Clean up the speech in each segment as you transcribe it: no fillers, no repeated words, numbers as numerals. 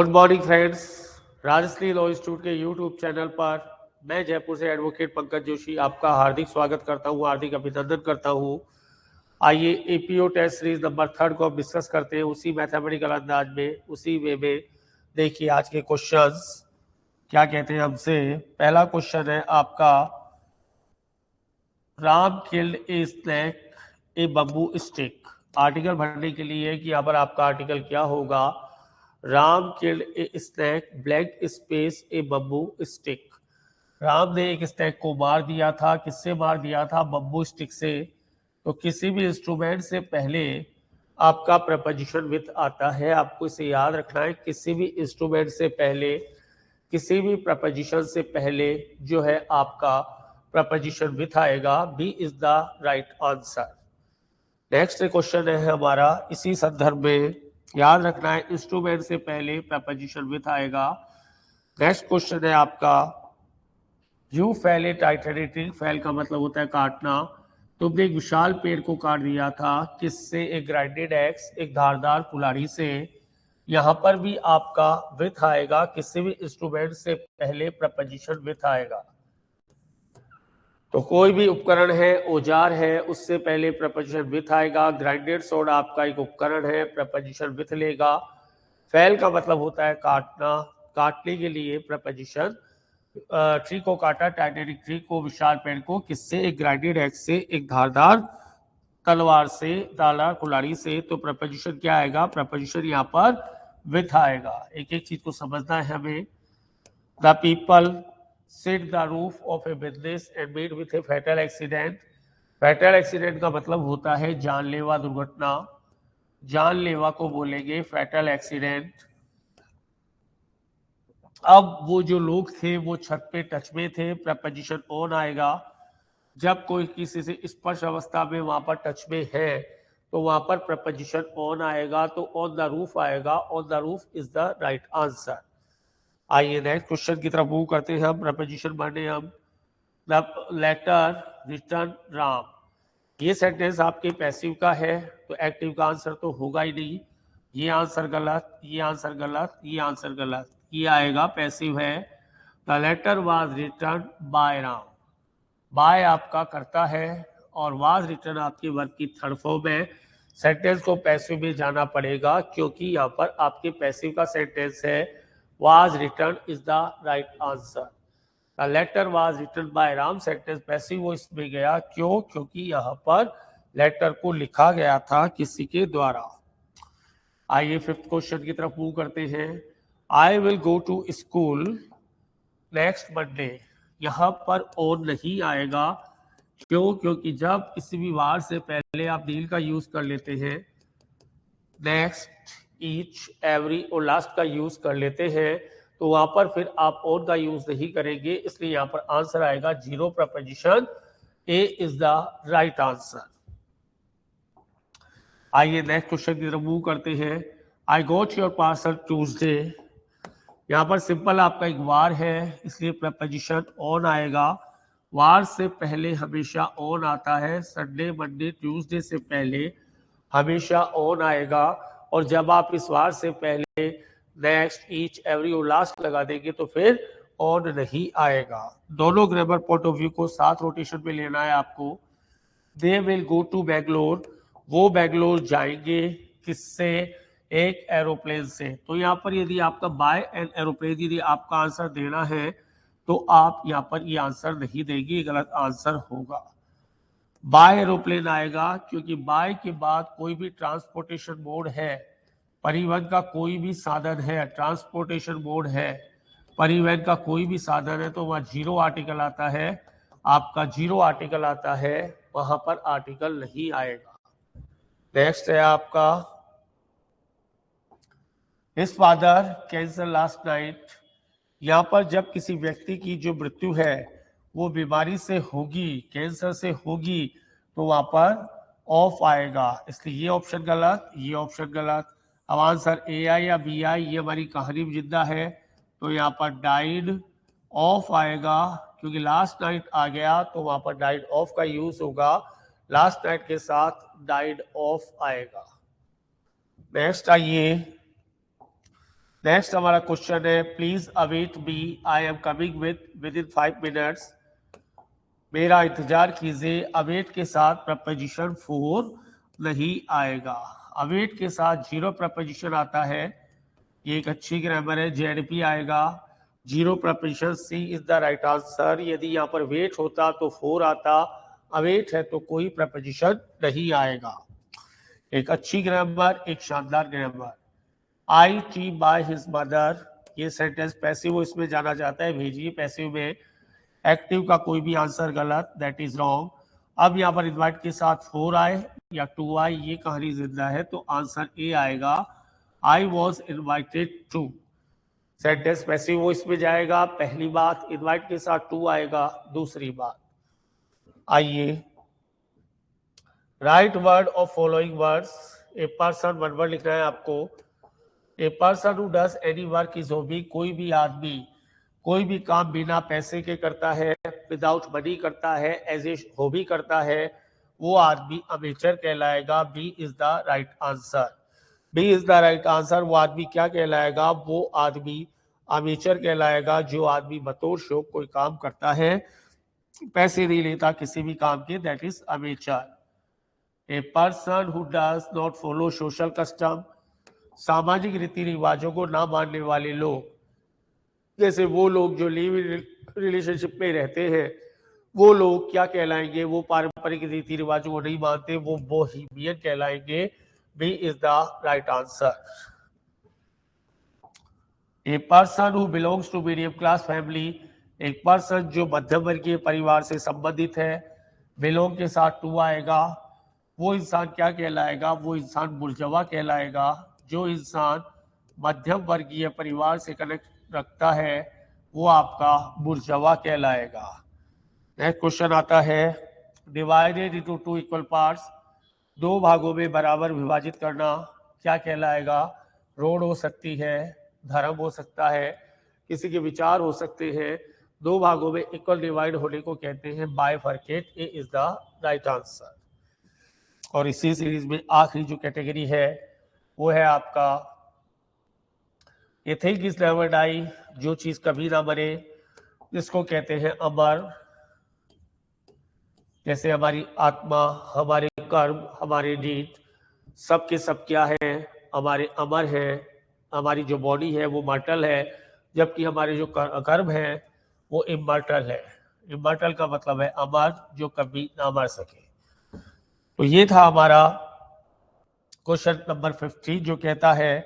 Good morning friends, Rajshree law institute के YouTube channel पर मैं जयपुर से एडवोकेट पंकज जोशी आपका हार्दिक स्वागत करता हूं, हार्दिक अभिनंदन करता हूं। आइए एपीओ टेस्ट सीरीज नंबर 3 को अब डिस्कस करते हैं उसी मैथमेटिकल अंदाज में, उसी वे में। देखिए आज के क्वेश्चंस क्या कहते हैं हमसे। पहला क्वेश्चन है आपका, राम किल्ड ए स्नैक ए बम्बू स्टिक। आर्टिकल भरने के लिए कि यहाँ पर आपका आर्टिकल क्या होगा, राम किल्ड ए स्नैक ब्लैंक स्पेस ए बम्बू स्टिक। राम ने एक स्नैक को मार दिया था। किससे मार दिया था? बम्बू स्टिक से। तो किसी भी इंस्ट्रूमेंट से पहले आपका प्रपोजिशन विथ आता है, आपको इसे याद रखना है। किसी भी इंस्ट्रूमेंट से पहले, किसी भी प्रपोजिशन से पहले जो है आपका प्रपोजिशन विथ आएगा। B is the right answer. Next question है हमारा इसी संदर्भ में, याद रखना है इंस्ट्रूमेंट से पहले प्रपोजिशन विथ आएगा। नेक्स्ट क्वेश्चन है आपका, you fail A Titanic tree. Fail का मतलब होता है काटना। तुमने एक विशाल पेड़ को काट दिया था। किससे? एक ग्राइंडेड एक्स, एक धारदार कुल्हाड़ी से। यहां पर भी आपका विथ आएगा। किसी भी इंस्ट्रूमेंट से पहले प्रपोजिशन विथ आएगा। तो कोई भी उपकरण है, औजार है, उससे पहले प्रपोजिशन विथ आएगा। ग्राइंडेड सोड आपका एक उपकरण है, प्रपोजिशन विथ लेगा। फेल का मतलब होता है काटना। काटने के लिए प्रपोजिशन, ट्री को काटा, टाइटैनिक ट्री को, विशाल पेड़ को। किससे? एक ग्राइंडेड एक्स से, एक धारदार तलवार से, धारदार कुल्हाड़ी से। तो प्रपोजिशन क्या आएगा? प्रपोजिशन यहाँ पर विथ आएगा। एक एक चीज को समझना है हमें। The people set the roof of a business and meet with a fatal accident। fatal accident का मतलब होता है जानलेवा दुर्घटना। जानलेवा को बोलेंगे fatal accident। अब वो जो लोग थे वो छत पे टच में थे, प्रपोजिशन ऑन आएगा। जब कोई किसी से स्पर्श अवस्था में वहां पर टच में है तो वहां पर प्रपोजिशन ऑन आएगा। तो ऑन द रूफ आएगा। On the roof is the right answer. आइए नेक्स्ट क्वेश्चन की तरफ मूव करते हैं हम। प्रपोजिशन माने हम, द लेटर रिटर्न राम। ये सेंटेंस आपके पैसिव का है तो एक्टिव का आंसर तो होगा ही नहीं। ये आंसर गलत, ये आंसर गलत, ये आंसर गलत। ये आएगा, पैसिव है। The letter was return by Ram. By आपका करता है और वाज रिटर्न आपके वर्ब की थर्ड फॉर्म है। सेंटेंस को पैसिव में जाना पड़ेगा क्योंकि यहाँ पर आपके पैसिव का सेंटेंस है। Was return is the right answer. The letter was written by Ram, sentence passive वो इसमें गया। क्यों? क्योंकि यहाँ पर लेटर को लिखा गया था किसी के द्वारा। आइए फिफ्थ क्वेश्चन की तरफ मूव करते हैं। I will go to school next Monday. यहाँ पर और नहीं आएगा। क्यों? क्योंकि जब किसी भी वार से पहले आप डील का यूज कर लेते हैं, नेक्स्ट, ईच, एवरी और लास्ट का यूज कर लेते हैं, तो वहां पर फिर आप और का यूज नहीं करेंगे। इसलिए यहां पर आंसर आएगा zero preposition. A is the right answer. आइए नेक्स्ट क्वेश्चन की तरफ मूव करते हैं। आई गोट योर पार्सल ट्यूसडे। यहाँ पर सिंपल आपका एक वार है इसलिए प्रपोजिशन ऑन आएगा। वार से पहले हमेशा ऑन आता है। संडे, मंडे, ट्यूसडे से पहले हमेशा ऑन आएगा। और जब आप इस वार से पहले नेक्स्ट, ईच, एवरी और लास्ट लगा देंगे तो फिर ऑन नहीं आएगा। दोनों ग्रामर पॉइंट ऑफ व्यू को साथ रोटेशन में लेना है आपको। They will go to Bangalore. वो बैंगलोर जाएंगे। किससे? एक एरोप्लेन से। तो यहाँ पर यदि आपका बाय एन एरोप्लेन यदि आपका आंसर देना है तो आप यहाँ पर ये आंसर नहीं देंगे, गलत आंसर होगा। बाय एरोप्लेन आएगा क्योंकि बाय के बाद कोई भी ट्रांसपोर्टेशन मोड है, परिवहन का कोई भी साधन है, ट्रांसपोर्टेशन मोड है, परिवहन का कोई भी साधन है, तो वह जीरो आर्टिकल आता है। आपका जीरो आर्टिकल आता है, वहां पर आर्टिकल नहीं आएगा। नेक्स्ट है आपका, his father cancer last night. यहाँ पर जब किसी व्यक्ति की जो मृत्यु है वो बीमारी से होगी, कैंसर से होगी, तो वहां पर ऑफ आएगा। इसलिए ये ऑप्शन गलत, ये ऑप्शन गलत। अब आंसर ए आई या बी आई, ये हमारी कहानी में जिंदा है। तो यहाँ पर डाइड ऑफ आएगा क्योंकि लास्ट नाइट आ गया तो वहां पर डाइड ऑफ का यूज होगा। लास्ट नाइट के साथ डाइड ऑफ आएगा। नेक्स्ट आइए, नेक्स्ट हमारा क्वेश्चन है, please await me, I am coming with in 5 minutes. मेरा इंतजार कीजिए। अवेट के साथ प्रपोजिशन फोर नहीं आएगा। अवेट के साथ जीरो प्रपोजिशन आता है, ये एक अच्छी ग्रामर है। जेएनपी आएगा। Zero proposition, C is the right answer. यदि यहाँ पर वेट होता तो फोर आता, अवेट है तो कोई प्रपोजिशन नहीं आएगा। एक अच्छी ग्रामर, एक शानदार grammar. I T by his mother, ये सेंटेंस पैसिव इसमें जाना जाता है, भेजिए पैसिव में। एक्टिव का कोई भी आंसर गलत, दैट इज रॉन्ग। अब यहाँ पर इन्वाइट के साथ फोर आए या टू आए, ये कहानी जिंदा है, तो आंसर ए आएगा। I was invited to, sentence passive वो इसमें जाएगा, पहली बात। इन्वाइट के साथ टू आएगा, दूसरी बात। आइए, right word of following words. A person, one word लिखना है आपको। ए person who does any work is hobby, कोई भी आदमी कोई भी काम बिना पैसे के करता है, विदाउट मनी करता है, एज ए हॉबी करता है, वो आदमी अमेचर कहलाएगा। B is the right answer. B is the right answer. वो आदमी क्या कहलाएगा? वो आदमी अमेचर कहलाएगा। जो आदमी बतौर शौक कोई काम करता है, पैसे नहीं लेता किसी भी काम के, that is amateur. A person who does not follow social custom, सामाजिक रीति रिवाजों को ना मानने वाले लोग, जैसे वो लोग जो लिव रिलेशनशिप में रहते हैं, वो लोग क्या कहलाएंगे? वो पारंपरिक रीति रिवाजों को नहीं मानते, वो बोहेमियन कहलाएंगे। B is the right answer. A person who belongs to medium class family, एक पर्सन जो मध्यम वर्गीय परिवार से संबंधित है, बिलोंग के साथ टू आएगा। वो इंसान क्या कहलाएगा? वो इंसान बुर्जवा कहलाएगा। जो इंसान मध्यम वर्गीय परिवार से कनेक्ट रखता है, वो आपका बुर्जवा कहलाएगा। नेक्स्ट क्वेश्चन आता है, divided into two equal parts, दो भागों में बराबर विभाजित करना, क्या कहलाएगा? रोड हो सकती है, धर्म हो सकता है, किसी के विचार हो सकते हैं। दो भागों में इक्वल डिवाइड होने को कहते हैं bifurcate. A is the right answer. और इसी सीरीज में आखिरी जो कैटेगरी है वो है आपका a thing is never die, जो चीज कभी ना मरे, जिसको कहते हैं अमर। जैसे हमारी आत्मा, हमारे कर्म, हमारे डीड, सब के सब क्या है? हमारे अमर है। हमारी जो बॉडी है वो मॉर्टल है, जबकि हमारे जो कर्म है वो इमॉर्टल है। इमॉर्टल का मतलब है अमर, जो कभी ना मर सके। तो ये था हमारा क्वेश्चन नंबर 15, जो कहता है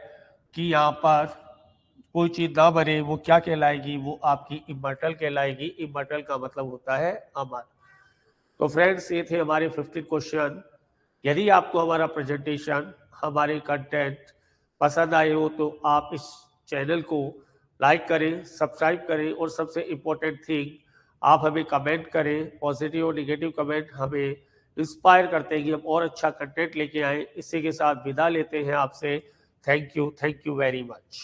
कि यहाँ पर कोई चीज ना मरे, वो क्या कहलाएगी? वो आपकी इमॉर्टल कहलाएगी। इमॉर्टल का मतलब होता है अमर। तो फ्रेंड्स, ये थे हमारे 15 क्वेश्चन। यदि आपको हमारा प्रेजेंटेशन, हमारे कंटेंट पसंद आए हो, तो आप इस चैनल को लाइक करें, सब्सक्राइब करें, और सबसे इम्पोर्टेंट थिंग, आप हमें कमेंट करें। पॉजिटिव और निगेटिव कमेंट हमें इंस्पायर करते हैं कि हम और अच्छा कंटेंट लेके आए। इसी के साथ विदा लेते हैं आपसे। Thank you very much.